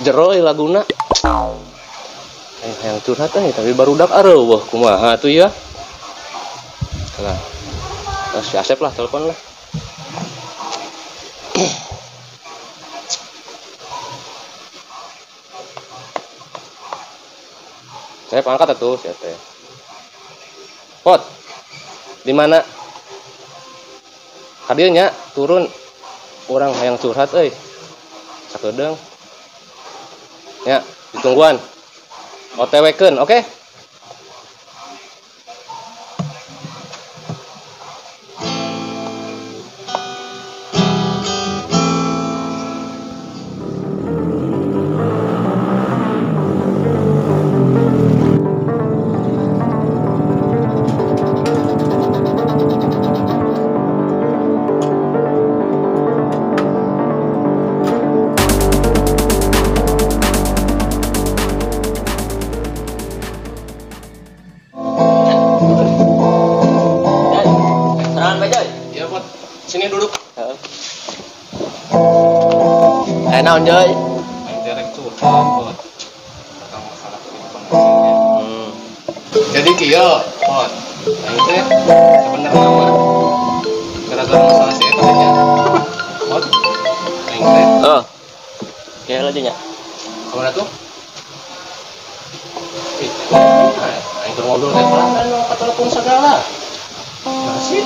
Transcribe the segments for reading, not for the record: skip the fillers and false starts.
jero laguna. Yang curhat tapi barudak areueuh kumaha atuh ya. Nah, si Asep lah telepon lah. Saya angkat atuh si Asep. Pot. Di mana? Kadieu nya turun orang hayang curhat euy. Sakedeung. Ya, ditungguan. OTW-keun, oke? Sini duduk. Naon Joy? Main direct curhat buat tentang masalah kehidupan masing-masing. Jadi kieu, Pot. Aing teh sebenarnya mah gara-gara masalah si eta nya. Pot. Aing teh. Oh. Ya lagi nya. Kamana tuh? Aing keur ngobrol teh pelan-pelan ngangkat telepon segala. Masih.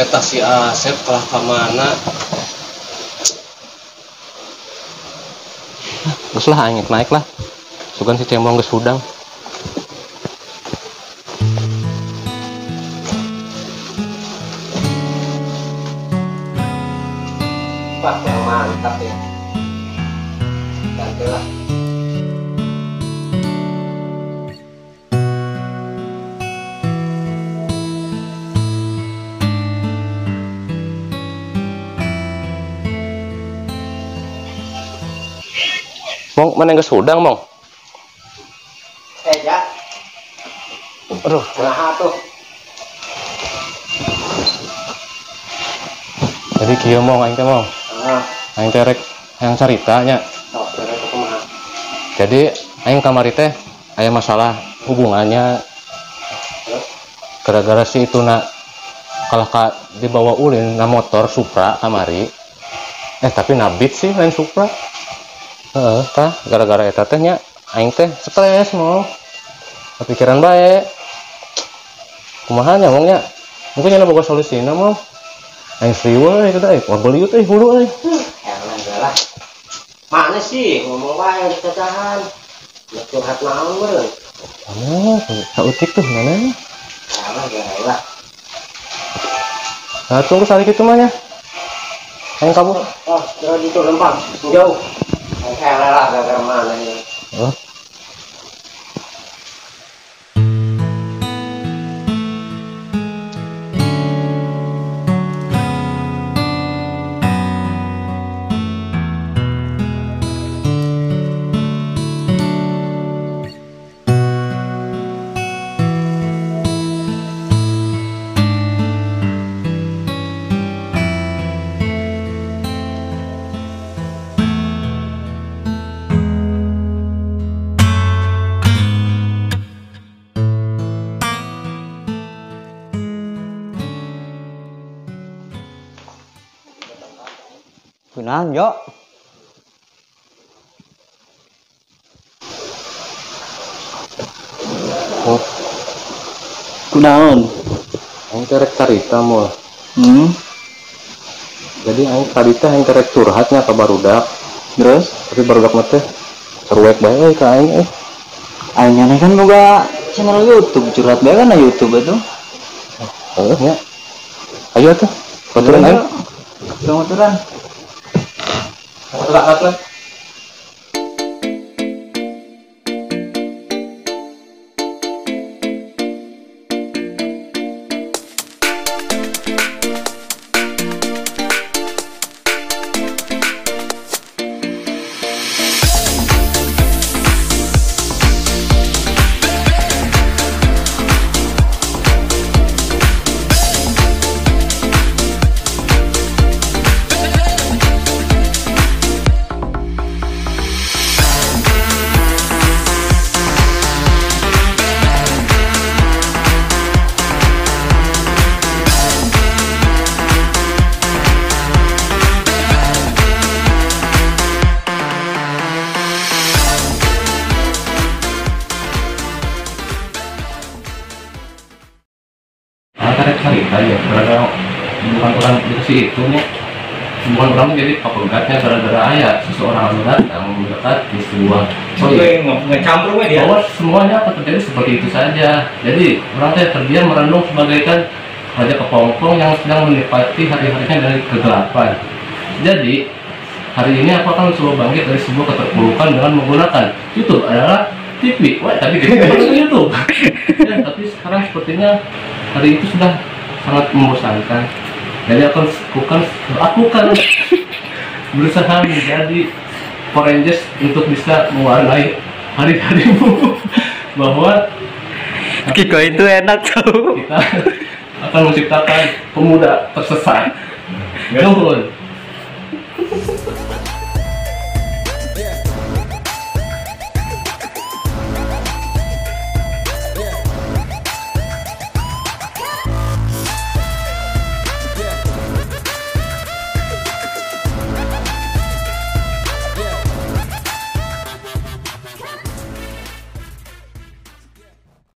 Eta si Asep kalah ka mana? Geus lah aing naik lah. Sugan si Cemong geus hudang. Wah, yang mantap ya. Ganti lah. Mong mana geus hudang, Mong? Ya. Aduh, Nah tuh. jadi kieu Mong aing teh Mong. Aing teh rek hayang carita nya. Oh, beres kumaha. Jadi aing kamari teh aya masalah hubungannya gara-gara si itu nak kalah ka dibawa ulin na motor Supra kamari. Tapi nabit sih lain Supra. Tah gara-gara eta teh nya aing teh stres Mong. Kepikiran bae. Kumaha nya Mong nya? Mungkin nya boga solusina Mong. Aing sriwe eta teh, mau beli teh hulu euy. Lah. Mana sih ngomong bae cacahan. Ya curhat naon meureun. Sautik tuh mana? Lah. Nah, tunggu sari kitu mah nya. Aing kabur. Oh, jadi itu lempang. Jauh. Kayak lah gara-gara mana ini. Oh. Kunaon, Jo? Oh, Kunaon? aing teh rek carita moal. Jadi aing tadi teh aing rek curhatnya ka barudak. Terus? Tapi barudak mah teh cuek bae ka aing Aing kan boga channel YouTube, curhat bae kan na YouTube itu. nya. Ayo tuh. Baturan aing. Baturan. Atlas. aja karena bukan orang si itunya, bukan orang jadi pepegatnya gara-gara ayat seseorang datang mendekati sebuah ngecampur dia. bahwa semuanya akan terjadi seperti itu saja. Jadi orang teh terdiam merenung sebagaikan raja kepompong yang sedang menikmati hari-harinya dari kegelapan. Jadi hari ini aku akan mencoba bangkit dari sebuah keterpurukan dengan menggunakan YouTube adalah TV. Wah, tapi TV bukan YouTube. Ya, tapi sekarang sepertinya hari itu sudah sangat membosankan. Jadi aku akan berusaha menjadi Power Rangers untuk bisa mewarnai hari-harimu bahwa Kiko itu enak tau. kita akan menciptakan pemuda tersesat. Nuhun.